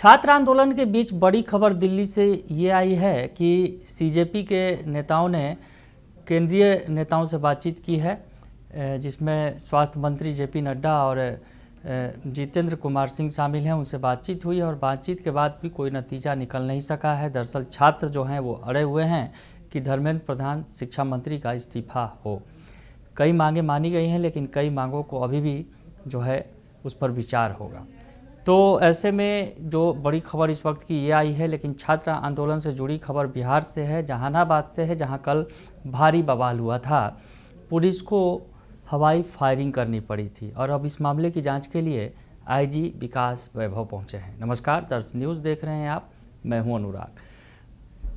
छात्र आंदोलन के बीच बड़ी खबर दिल्ली से ये आई है कि सीजेपी के नेताओं ने केंद्रीय नेताओं से बातचीत की है, जिसमें स्वास्थ्य मंत्री जेपी नड्डा और जितेंद्र कुमार सिंह शामिल हैं। उनसे बातचीत हुई और बातचीत के बाद भी कोई नतीजा निकल नहीं सका है। दरअसल छात्र जो हैं वो अड़े हुए हैं कि धर्मेंद्र प्रधान शिक्षा मंत्री का इस्तीफा हो। कई मांगें मानी गई हैं, लेकिन कई मांगों को अभी भी जो है उस पर विचार होगा। तो ऐसे में जो बड़ी खबर इस वक्त की ये आई है, लेकिन छात्र आंदोलन से जुड़ी खबर बिहार से है, जहानाबाद से है, जहां कल भारी बवाल हुआ था। पुलिस को हवाई फायरिंग करनी पड़ी थी और अब इस मामले की जांच के लिए आईजी विकास वैभव पहुंचे हैं। नमस्कार, दर्श न्यूज़ देख रहे हैं आप, मैं हूं अनुराग।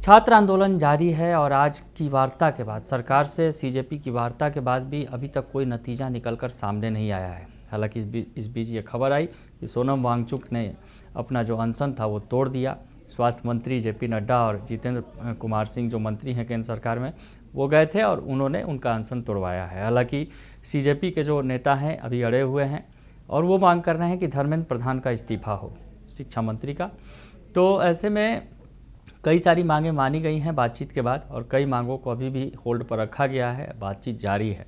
छात्र आंदोलन जारी है और आज की वार्ता के बाद, सरकार से सीजेपी की वार्ता के बाद भी अभी तक कोई नतीजा निकलकर सामने नहीं आया है। हालांकि इस बीच ये खबर आई कि सोनम वांगचुक ने अपना जो अनशन था वो तोड़ दिया। स्वास्थ्य मंत्री जेपी नड्डा और जितेंद्र कुमार सिंह जो मंत्री हैं केंद्र सरकार में, वो गए थे और उन्होंने उनका अनशन तोड़वाया है। हालांकि सीजेपी के जो नेता हैं अभी अड़े हुए हैं और वो मांग कर रहे हैं कि धर्मेंद्र प्रधान का इस्तीफा हो, शिक्षा मंत्री का। तो ऐसे में कई सारी मांगें मानी गई हैं बातचीत के बाद और कई मांगों को अभी भी होल्ड पर रखा गया है, बातचीत जारी है।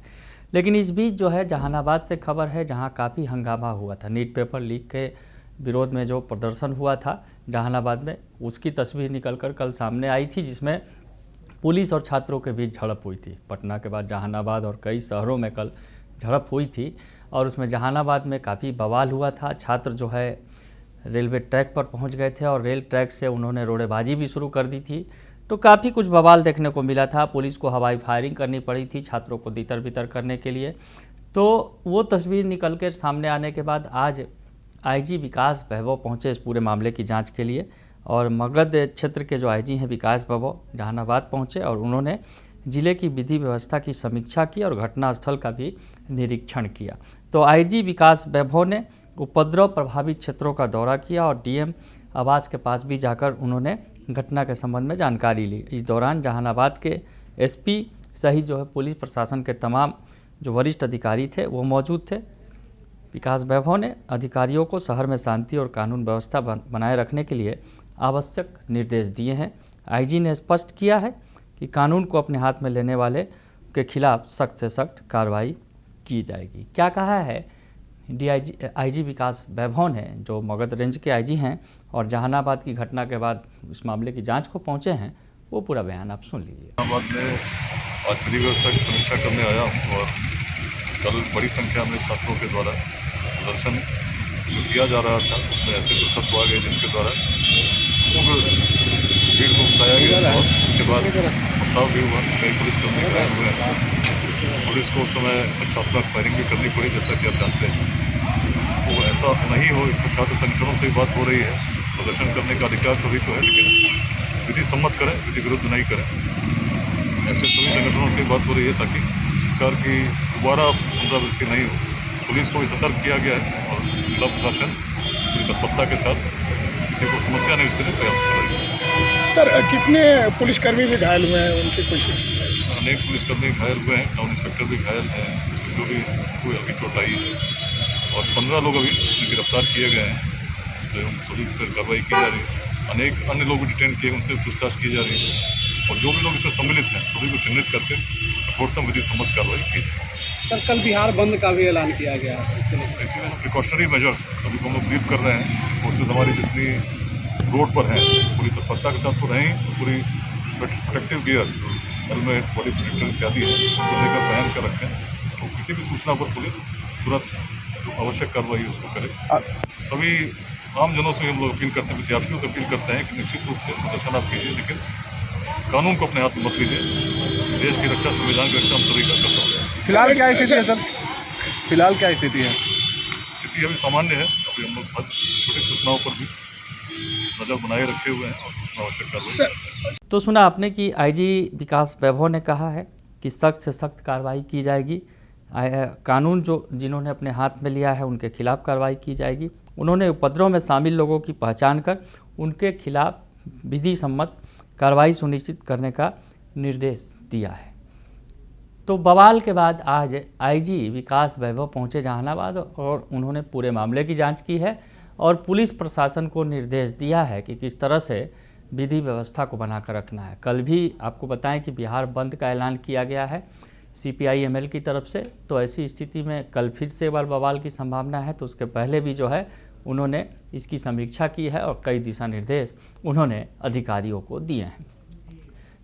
लेकिन इस बीच जो है जहानाबाद से खबर है, जहां काफ़ी हंगामा हुआ था। नीट पेपर लीक के विरोध में जो प्रदर्शन हुआ था जहानाबाद में, उसकी तस्वीर निकलकर कल सामने आई थी, जिसमें पुलिस और छात्रों के बीच झड़प हुई थी। पटना के बाद जहानाबाद और कई शहरों में कल झड़प हुई थी और उसमें जहानाबाद में काफ़ी बवाल हुआ था। छात्र जो है रेलवे ट्रैक पर पहुंच गए थे और रेल ट्रैक से उन्होंने रोड़ेबाजी भी शुरू कर दी थी। तो काफ़ी कुछ बवाल देखने को मिला था। पुलिस को हवाई फायरिंग करनी पड़ी थी छात्रों को तितर बितर करने के लिए। तो वो तस्वीर निकल कर सामने आने के बाद आज आईजी विकास वैभव पहुंचे इस पूरे मामले की जांच के लिए और मगध क्षेत्र के जो आईजी हैं विकास वैभव जहानाबाद पहुंचे और उन्होंने ज़िले की विधि व्यवस्था की समीक्षा की और घटनास्थल का भी निरीक्षण किया। तो आईजी विकास वैभव ने उपद्रव प्रभावित क्षेत्रों का दौरा किया और डीएम आवास के पास भी जाकर उन्होंने घटना के संबंध में जानकारी ली। इस दौरान जहानाबाद के एसपी सहित जो है पुलिस प्रशासन के तमाम जो वरिष्ठ अधिकारी थे वो मौजूद थे। विकास वैभव ने अधिकारियों को शहर में शांति और कानून व्यवस्था बनाए रखने के लिए आवश्यक निर्देश दिए हैं। आईजी ने स्पष्ट किया है कि कानून को अपने हाथ में लेने वाले के खिलाफ सख्त से सख्त कार्रवाई की जाएगी। क्या कहा है आईजी विकास वैभव ने, जो मगध रेंज के आईजी हैं और जहानाबाद की घटना के बाद इस मामले की जांच को पहुंचे हैं, वो पूरा बयान आप सुन लीजिए। जहानाबाद में आज विधि व्यवस्था की समीक्षा करने आया हूँ और कल बड़ी संख्या में छात्रों के द्वारा प्रदर्शन जो किया जा रहा था उसमें ऐसे कुछ तत्व आ गए जिनके द्वारा भीड़ को उकसाया गया और उसके बाद बचाव भी हुआ। कई पुलिसकर्मी घायल हुए हैं। पुलिस को उस समय छात्रों फायरिंग भी करनी पड़ी, जैसा कि आप जानते हैं। तो ऐसा नहीं हो, इसमें छात्र संगठनों से भी बात हो रही है। प्रदर्शन करने का अधिकार सभी को है, लेकिन विधि सम्मत करें, विधि विरुद्ध नहीं करें। ऐसे सभी संगठनों से बात हो रही है ताकि इस प्रकार की दोबारा पुनरावृत्ति नहीं हो। पुलिस को भी सतर्क किया गया है और जिला प्रशासन पूरी तत्परता के साथ किसी को समस्या नहीं उसके लिए प्रयास कर रही है। सर, कितने पुलिसकर्मी भी घायल हुए हैं? उनकी कुछ अनेक पुलिसकर्मी घायल हुए हैं, टाउन इंस्पेक्टर भी घायल हैं, उसकी जो भी कोई अभी चोट आई है और 15 लोग अभी गिरफ्तार किए गए हैं। तो सभी पर कार्रवाई की जा रही है। अनेक अन्य लोग भी डिटेन किए, उनसे पूछताछ की जा रही है और जो भी लोग इसमें सम्मिलित हैं सभी को चिन्हित करके कठोरतम विधि सम्मत कार्रवाई की जाए। सर, कल बिहार बंद का भी ऐलान किया गया है, इसके लिए ऐसे में प्रिकॉशनरी मेजर्स सभी को हम लोग ब्रीफ कर रहे हैं। फोर्सेज हमारी जितनी रोड पर हैं पूरी तत्परता के साथ तो रहें, पूरी protective gear, helmet, body protector इत्यादि है उसको लेकर पहन कर रखें। तो किसी भी सूचना पर पुलिस तुरंत जो आवश्यक कार्रवाई उसको करे। सभी आम जनों से हम लोग अपील करते हैं, विद्यार्थियों से अपील करते हैं कि निश्चित रूप से प्रदर्शन आप कीजिए, लेकिन कानून को अपने हाथ में मत लीजिए। देश की रक्षा, संविधान की रक्षा हम सभी का कर्तव्य है। फिलहाल क्या स्थिति है सर? फिलहाल क्या स्थिति है? स्थिति अभी सामान्य है। अभी हम लोग छोटी सूचनाओं पर भी नजर बनाए रखे हुए हैं और आवश्यक कार्रवाई। तो सुना आपने कि आईजी विकास वैभव ने कहा है कि सख्त से सख्त कार्रवाई की जाएगी। कानून जो जिन्होंने अपने हाथ में लिया है उनके खिलाफ कार्रवाई की जाएगी। उन्होंने उपद्रव में शामिल लोगों की पहचान कर उनके खिलाफ विधि सम्मत कार्रवाई सुनिश्चित करने का निर्देश दिया है। तो बवाल के बाद आज आईजी विकास वैभव पहुंचे जहानाबाद और उन्होंने पूरे मामले की जांच की है और पुलिस प्रशासन को निर्देश दिया है कि किस तरह से विधि व्यवस्था को बनाकर रखना है। कल भी आपको बताएं कि बिहार बंद का ऐलान किया गया है CPI-ML की तरफ से, तो ऐसी स्थिति में कल फिर से एक बार बवाल की संभावना है। तो उसके पहले भी जो है उन्होंने इसकी समीक्षा की है और कई दिशा निर्देश उन्होंने अधिकारियों को दिए हैं।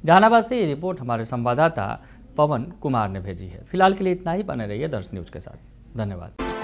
जहानाबाद से ये रिपोर्ट हमारे संवाददाता पवन कुमार ने भेजी है। फिलहाल के लिए इतना ही, बने रहिए दर्श न्यूज़ के साथ। धन्यवाद।